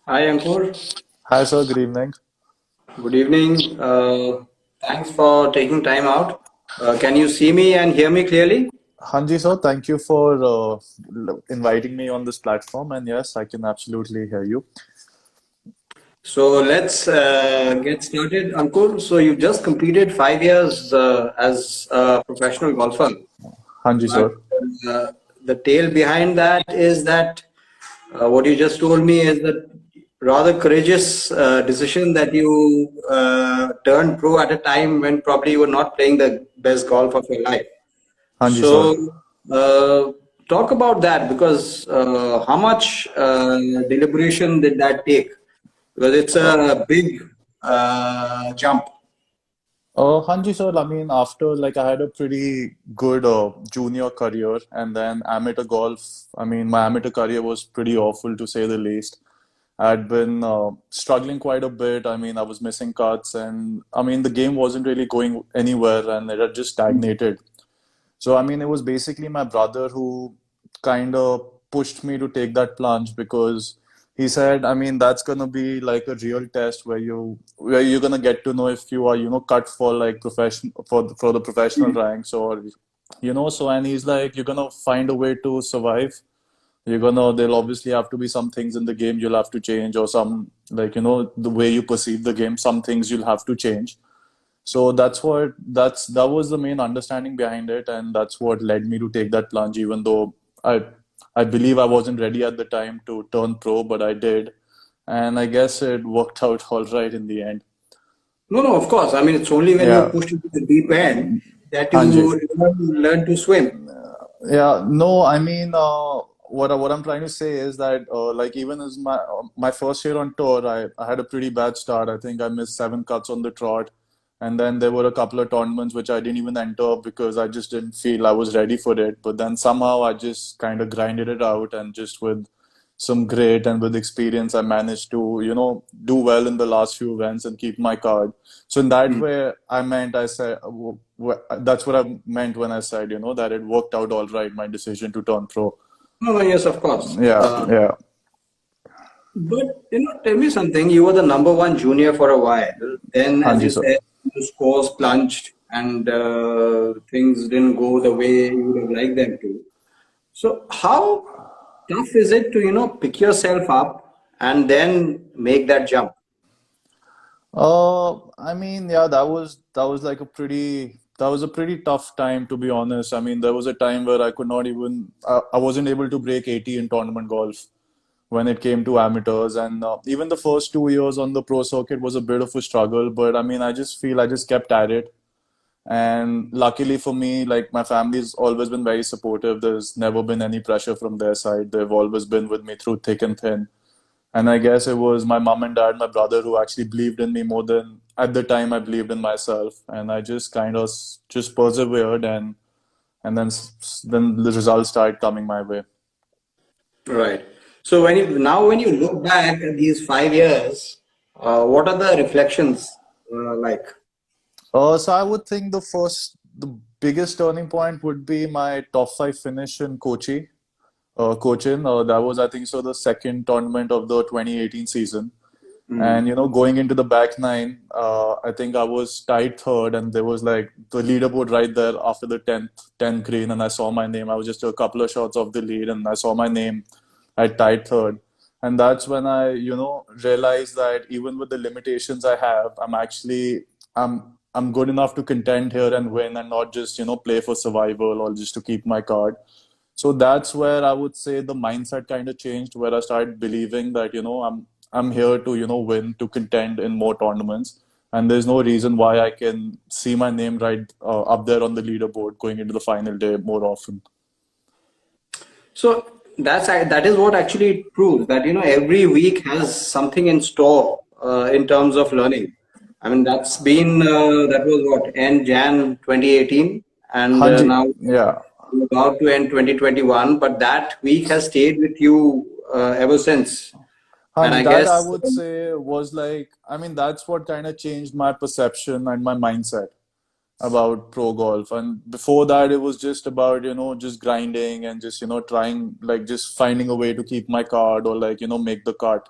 Hi Ankur, Hi, sir. Good evening. good evening. Thanks for taking time out. Can you see me and hear me clearly? Hanji, sir. Thank you for inviting me on this platform. And yes, I can absolutely hear you. So let's get started. Ankur, so you just completed 5 years as a professional golfer, Hanji, but sir. uh, the tale behind that is that what you just told me is that rather courageous decision that you turned pro at a time when probably you were not playing the best golf of your life. Hanji, sir. So, talk about that because how much deliberation did that take? Because it's Uh, a big jump. Hanji, sir. I mean, after I had a pretty good junior career and then amateur golf. I mean, my amateur career was pretty awful to say the least. I'd been struggling quite a bit. I mean, I was missing cuts, and I mean, the game wasn't really going anywhere, and it had just stagnated. So, I mean, it was basically my brother who kind of pushed me to take that plunge because he said, I mean, that's gonna be like a real test where you're gonna get to know if you are, cut for like profession for the professional ranks or so and he's like, you're gonna find a way to survive. There'll obviously have to be some things in the game you'll have to change or some the way you perceive the game, some things you'll have to change. So that was the main understanding behind it, and that's what led me to take that plunge. Even though I I believe I wasn't ready at the time to turn pro, but I did, and I guess it worked out all right in the end. No, no, of course. I mean, it's only when you're Yeah, pushed into the deep end that Hanji. you learn to swim. Yeah, no, I mean, what I'm trying to say is that like even as my first year on tour, I had a pretty bad start. I think I missed 7 cuts on the trot, and then there were a couple of tournaments which I didn't even enter because I just didn't feel I was ready for it. But then somehow I just kind of grinded it out, and just with some grit and with experience, I managed to do well in the last few events and keep my card. So in that Mm. way, I said that's what I meant when I said that it worked out all right. My decision to turn pro. No, no, yes, of course. Yeah, yeah. But tell me something. You were the number one junior for a while. Then, as Hanji you sir. said, your scores plunged and things didn't go the way you would have liked them to. So, how tough is it to pick yourself up and then make that jump? I mean, yeah, that was like that was a pretty tough time to be honest. I mean, there was a time where I could not even I wasn't able to break 80 in tournament golf when it came to amateurs, and even the first 2 years on the pro circuit was a bit of a struggle. But I mean, I just feel I just kept at it. And luckily for me, like my family's always been very supportive. There's never been any pressure from their side. They've always been with me through thick and thin. And I guess it was my mom and dad, my brother, who actually believed in me more than at the time I believed in myself. And I just kind of just persevered, and then the results started coming my way. Right. So, when you look back at these 5 years, what are the reflections like? So I would think the biggest turning point would be my top 5 finish in Cochin. That was, I think, so the second tournament of the 2018 season. And Mm. going into the back nine, I think I was tied third, and there was like the leaderboard right there after the 10th green, and I saw my name. I was just a couple of shots off the lead, and I saw my name. I tied third, and that's when I, realized that even with the limitations I have, I'm good enough to contend here and win, and not just play for survival or just to keep my card. So that's where I would say the mindset kind of changed, where I started believing that I'm here to win, to contend in more tournaments, and there's no reason why I can see my name right up there on the leaderboard going into the final day more often. So that is what actually it proves that every week has something in store in terms of learning. I mean that was what end Jan 2018, and Hanji, now yeah. we're about to end 2021. But that week has stayed with you ever since, and Hanji, I that I guess would say was like, I mean, that's what kind of changed my perception and my mindset about pro golf. And before that, it was just about, just grinding and just, trying, like, just finding a way to keep my card or, like, make the cut.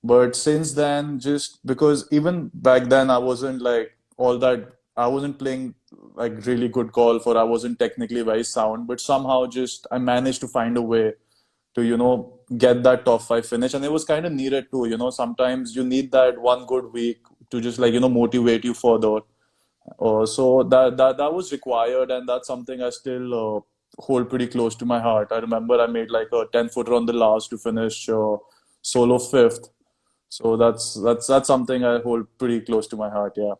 But since then, just because even back then I wasn't like all that, I wasn't playing like really good golf or I wasn't technically very sound, but somehow just I managed to find a way to, get that top five finish. And it was kind of needed too, sometimes you need that one good week to just like, motivate you further. So that was required, and that's something I still hold pretty close to my heart. I remember I made like a 10-footer on the last to finish solo fifth. So that's something I hold pretty close to my heart. Yeah.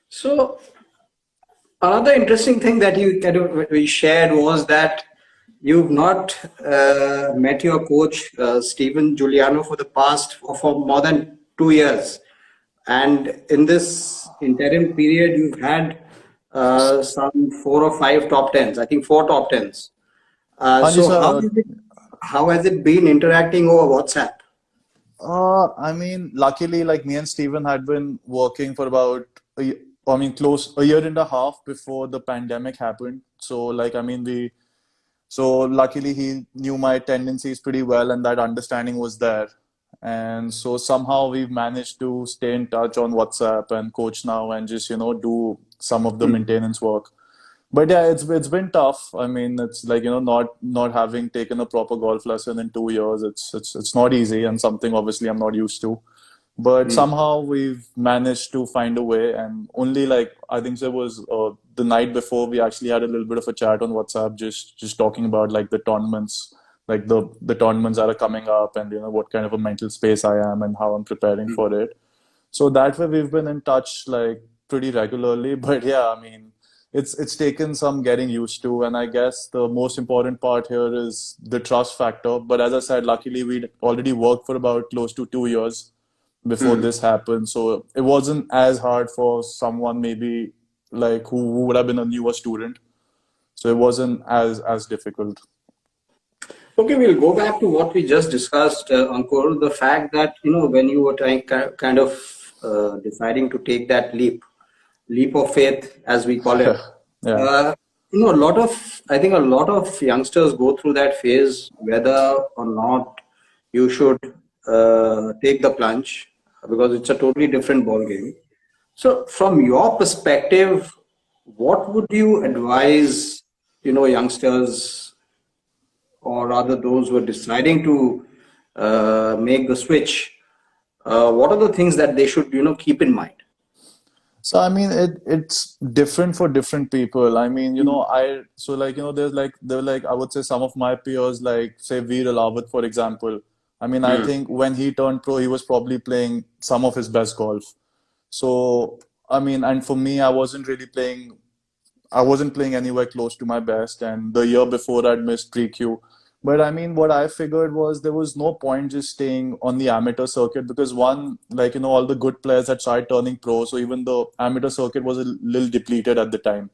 So another interesting thing that you kind of we shared was that you've not met your coach Stephen Giuliano for the past for more than 2 years, and in this interim period, you've had some 4 or 5 top 10s. I think 4 top 10s. Hanji So sir, how has it been interacting over WhatsApp? I mean, luckily, like me and Steven had been working for about I mean, close a year and a half before the pandemic happened. So, like, I mean, so luckily he knew my tendencies pretty well, and that understanding was there. And so somehow we've managed to stay in touch on WhatsApp and coach now, and just do some of the Hmm. maintenance work. But yeah, it's been tough. I mean, it's like not having taken a proper golf lesson in 2 years. It's not easy, and something obviously I'm not used to. But Hmm. somehow we've managed to find a way. And only like I think it was the night before we actually had a little bit of a chat on WhatsApp, just talking about like the tournaments, like the tournaments that are coming up, and what kind of a mental space I am and how I'm preparing Hmm. for it. So that way we've been in touch like pretty regularly. But yeah, I mean, it's taken some getting used to, and I guess the most important part here is the trust factor. But as I said, luckily we'd already worked for about close to 2 years before Hmm. this happened, so it wasn't as hard for someone maybe like who would have been a newer student. So it wasn't as difficult. Okay, we'll go back to what we just discussed, Ankur. The fact that, when you were trying kind of deciding to take that leap of faith, as we call it, Yeah. uh, I think a lot of youngsters go through that phase, whether or not you should take the plunge, because it's a totally different ball game. So, from your perspective, what would you advise, youngsters, or rather those who are deciding to make the switch? What are the things that they should, keep in mind? So I mean, it's different for different people. I mean, I so like there were like I would say some of my peers, like say Veer Alawat, for example. I mean, I Hmm. think when he turned pro, he was probably playing some of his best golf. So I mean, and for me, I wasn't playing anywhere close to my best, and the year before I'd missed pre-Q. But I mean, what I figured was there was no point just staying on the amateur circuit because one, like, all the good players had started turning pro, so even the amateur circuit was a little depleted at the time.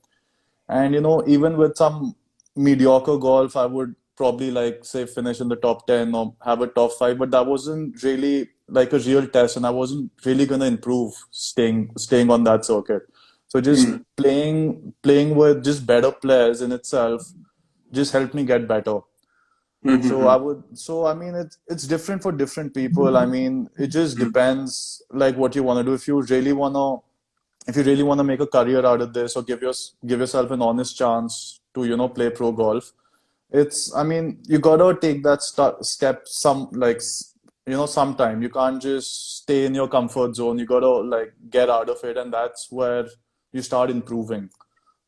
And even with some mediocre golf, I would probably like say finish in the top 10 or have a top 5, but that wasn't really like a real test, and I wasn't really gonna improve staying on that circuit. So Hmm. just playing with just better players in itself just helped me get better. Hmm. Hmm. So Hmm. I mean, it's different for different people. I mean, it just depends like what you want to do. If you really want to make a career out of this or give yourself an honest chance to play pro golf, I mean, you gotta take that step some like sometime. You can't just stay in your comfort zone. You gotta like get out of it, and that's where you start improving.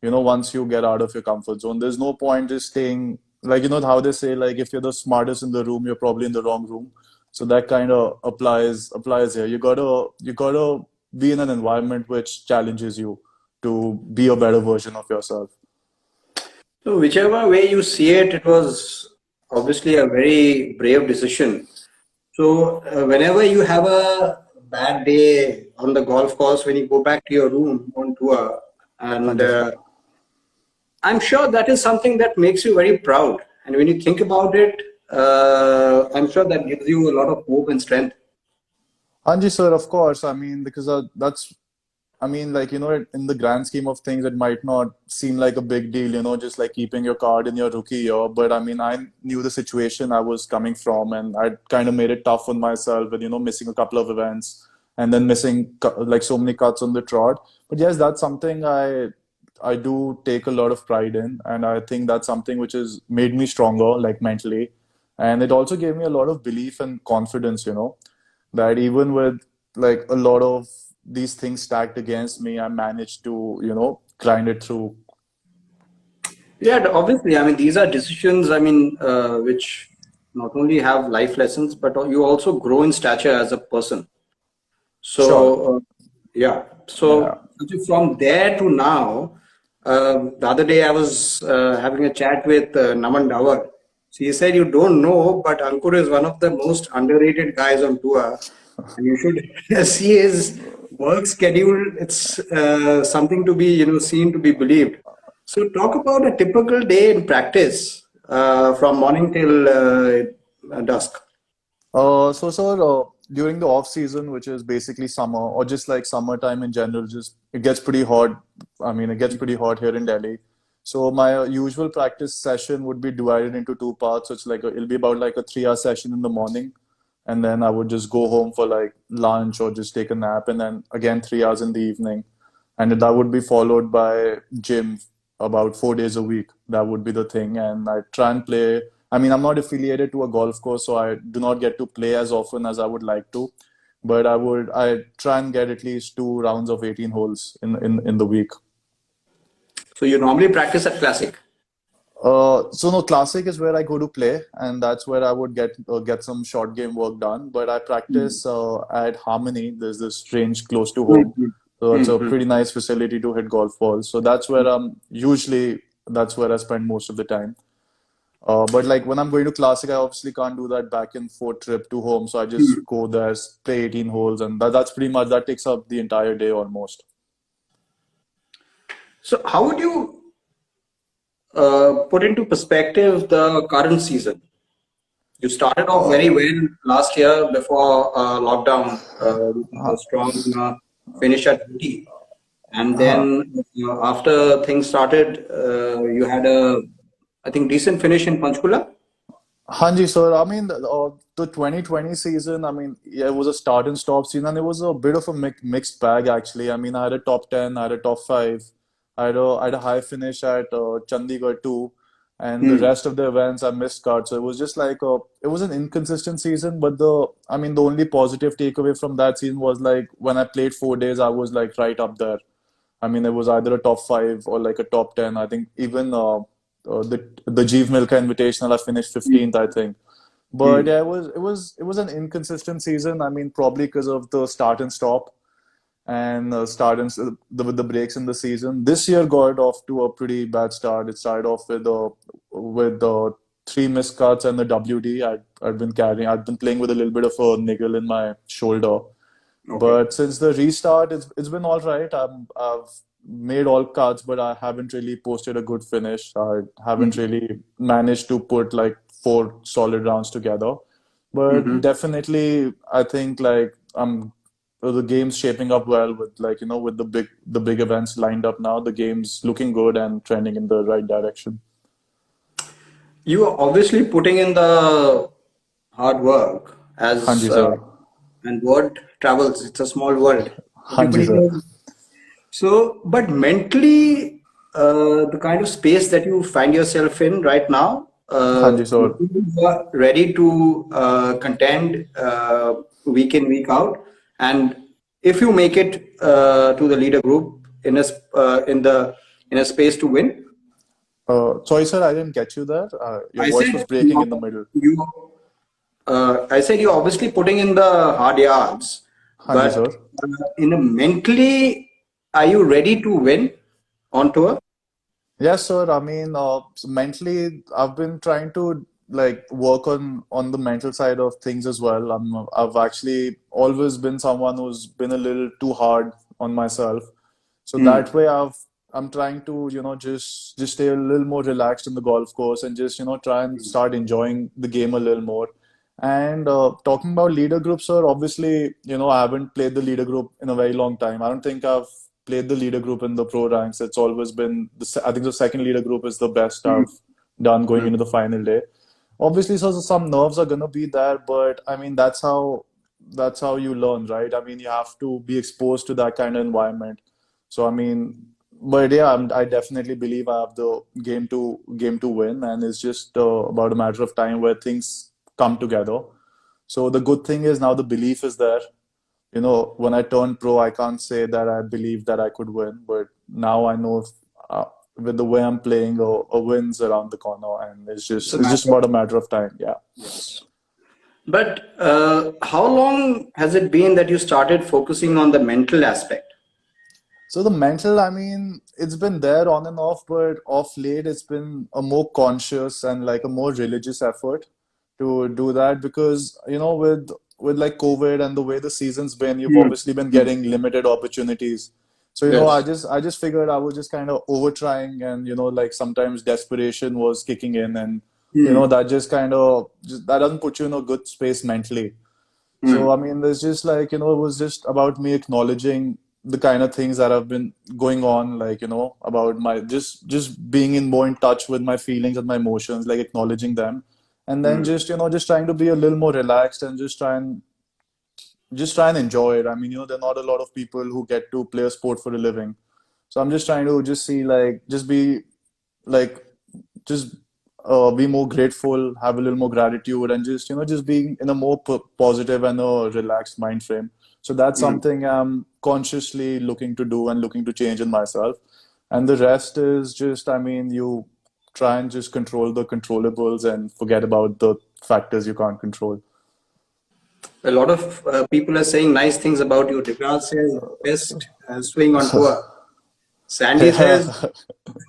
Once you get out of your comfort zone, there's no point just staying, like, how they say, like, if you're the smartest in the room, you're probably in the wrong room. So that kind of applies here. You gotta be in an environment which challenges you to be a better version of yourself. So, whichever way you see it, it was obviously a very brave decision. So, whenever you have a bad day on the golf course, when you go back to your room on tour, and Hanji. I'm sure that is something that makes you very proud. And when you think about it, I'm sure that gives you a lot of hope and strength. Hanji, sir, of course. I mean, because that's I mean, like, in the grand scheme of things, it might not seem like a big deal, just like keeping your card in your rookie year. But I mean, I knew the situation I was coming from, and I kind of made it tough on myself with, missing a couple of events and then missing like so many cuts on the trot. But yes, that's something I do take a lot of pride in, and I think that's something which has made me stronger, like mentally. And it also gave me a lot of belief and confidence, that even with like a lot of these things stacked against me, I managed to, grind it through. Yeah, obviously. I mean, these are decisions, I mean, which not only have life lessons, but you also grow in stature as a person. Sure. So, yeah. Yeah. So from there to now, the other day I was having a chat with Naman Dawar. So he said, you don't know, but Ankur is one of the most underrated guys on tour. And you should see his work schedule. It's something to be, seen to be believed. So talk about a typical day in practice from morning till dusk. So sir, during the off season, which is basically summer or just like summertime in general, just it gets pretty hot. I mean, it gets pretty hot here in Delhi. So my usual practice session would be divided into two parts. So it's like it'll be about like a 3 hour session in the morning, and then I would just go home for like lunch or just take a nap, and then again 3 hours in the evening, and that would be followed by gym about 4 days a week. That would be the thing, and I try and play. I mean, I'm not affiliated to a golf course, so I do not get to play as often as I would like to. But I try and get at least 2 rounds of 18 holes in the week. So you normally practice at Classic. So no, classic is where I go to play, and that's where I would get some short game work done. But I practice at Harmony. There's this range close to home, Mhm. so it's a Mhm. pretty nice facility to hit golf balls. So that's where I spend most of the time. But like when I'm going to classic, I obviously can't do that back and forth trip to home. So I just go there, play 18 holes, and that's pretty much that takes up the entire day almost. So how would you put into perspective the current season? You started off very well last year before lockdown with a strong finish at 50. And then after things started, you had a, I think, decent finish in Panchkula. Hanji, sir. I mean, the 2020 season, I mean, yeah, it was a start and stop season, and it was a bit of a mixed bag, actually. I mean, I had a top 10, I had a top 5, I had a high finish at Chandigarh too, and the Hmm. rest of the events I missed cut. So it was just like it was an inconsistent season, but I mean, the only positive takeaway from that season was like when I played 4 days, I was like right up there. I mean, it was either a top 5 or like a top 10. I think even the Jeev Milka Invitational, I finished 15th, I think. But Hmm. yeah, it was an inconsistent season. I mean, probably because of the start and stop and with the breaks in the season. This year got off to a pretty bad start. It started off with the three missed cuts and the WD. I'd been carrying. I'd been playing with a little bit of a niggle in my shoulder. Okay. But since the restart, it's been all right. I've made all cuts, but I haven't really posted a good finish. I haven't Hmm. really managed to put like 4 solid rounds together. But Hmm. definitely, I think like the game's shaping up well with like with the big events lined up now. The game's looking good and trending in the right direction. You are obviously putting in the hard work as Hanji sir, and word travels. It's a small world. Hanji Everybody sir, knows. So, but mentally, the kind of space that you find yourself in right now, Hanji sir. you are ready to contend week in, week out. And if you make it to the leader group in a space to win, Sorry sir, I didn't get you there. Your I voice was said breaking in the middle. I said you're obviously putting in the hard yards, Hanji sir. but in a mentally, are you ready to win on tour? Yes, sir. I mean, so mentally, I've been trying to like work on the mental side of things as well. I've actually always been someone who's been a little too hard on myself. So Hmm. that way, I'm trying to just stay a little more relaxed in the golf course and just try and start enjoying the game a little more. And talking about leader group, sir, obviously, I haven't played the leader group in a very long time. I don't think I've played the leader group in the pro ranks. It's always been I think the second leader group is the best Mm, I've done going mm, into the final day. Obviously, so some nerves are gonna be there, but I mean that's how you learn, right? I mean, you have to be exposed to that kind of environment. So I mean, but yeah, I definitely believe I have the game to win, and it's just about a matter of time where things come together. So the good thing is now the belief is there. When I turned pro, I can't say that I believed that I could win, but now I know with the way I'm playing, a win's around the corner, and it's it's just a it's just matter of about a matter of time. Yeah. yes. But how long has it been that you started focusing on the mental aspect? So the mental, I mean, it's been there on and off, but off late, it's been a more conscious and like a more religious effort to do that because, with like COVID and the way the season's been, you've Mm, obviously been mm, getting limited opportunities. So, I yes. just figured I was just kind of over trying and, like sometimes desperation was kicking in and, Mm, that just kind of that doesn't put you in a good space mentally. So, mm, I mean, there's just like, it was just about me acknowledging the kind of things that have been going on, like, about my just being in more in touch with my feelings and my emotions, like acknowledging them. And then mm, just trying to be a little more relaxed and just try and enjoy it. I mean, there are not a lot of people who get to play a sport for a living. So I'm just trying to just see like just be like just be more grateful, have a little more gratitude, and just being in a more positive and a relaxed mind frame. So that's mm. something I'm consciously looking to do and looking to change in myself. And the rest is just, I mean, you try and just control the controllables and forget about the factors you can't control. A lot of people are saying nice things about you. Degrad says best swing on tour. Sandy says Yeah.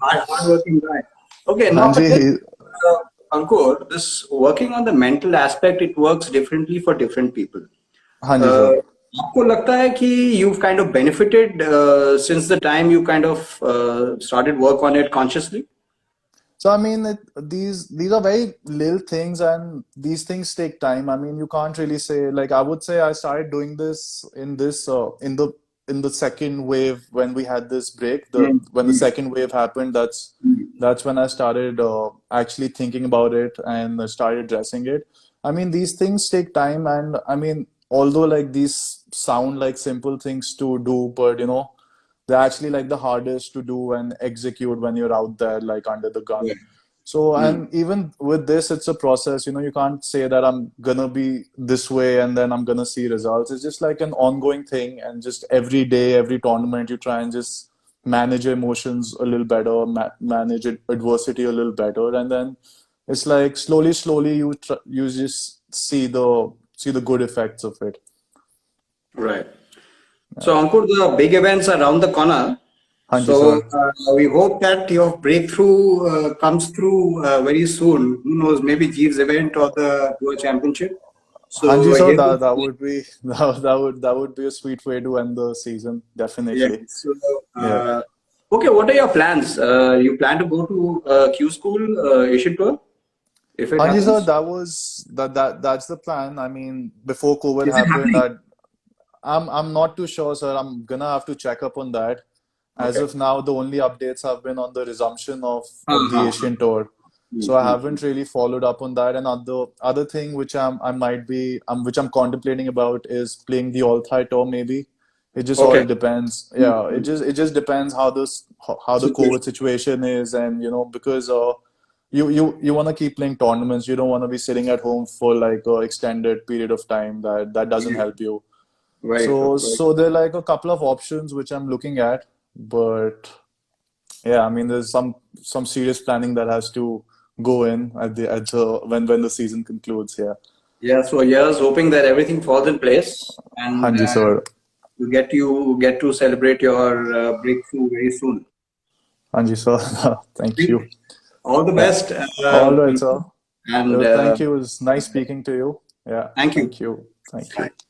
hardworking guy. Okay, now Hanji, Ankur, this working on the mental aspect, it works differently for different people. Hanji Uh, sir. आपको लगता है कि you've kind of benefited since the time you kind of started work on it consciously? So I mean, these are very little things, and these things take time. I mean, you can't really say like I would say I started doing this in the second wave when we had this break. The Mm, when the mm, second wave happened, that's mm, that's when I started actually thinking about it and started addressing it. I mean, these things take time, and I mean, although like these sound like simple things to do, but they're actually like the hardest to do and execute when you're out there like under the gun. yeah, So mm, and even with this it's a process. You can't say that I'm gonna be this way and then I'm gonna see results. It's just like an ongoing thing, and just every day, every tournament, you try and just manage your emotions a little better, manage adversity a little better, and then it's like slowly you just see the good effects of it. right. So, Ankur, the big events are around the corner. Hanji So, sir. we hope that your breakthrough comes through very soon. Who knows, maybe Jeeves event or the Tour Championship. Hanji So, sir, here, that would be a sweet way to end the season, yeah. definitely. So, Yeah. okay, what are your plans? You plan to go to Q School Asian Tour if it Hanji sir, happens? that's the plan. I mean, before COVID Is it happened, happening? I'm not too sure, sir. I'm gonna have to check up on that. As Okay. of now, the only updates have been on the resumption of the Uh-huh. Asian tour. So I Mm-hmm. haven't really followed up on that. And other thing which which I'm contemplating about is playing the All Thai tour maybe. It just all Okay. depends. Yeah, it Mhm. just depends how the Situation. COVID situation is, and because you want to keep playing tournaments. You don't want to be sitting at home for like a extended period of time. That doesn't Yeah. help you. Very true. So Very so there are like a couple of options which I'm looking at, but yeah, I mean there's some serious planning that has to go in at the when the season concludes. Yeah. yeah. So yes, hoping that everything falls in place and Hanji sir. you get to celebrate your breakthrough very soon. Hanji sir. Thank you. All the Yeah. best, All right, sir. and Thank you. It was nice speaking to you. Yeah. thank you. Thank you. Thank you.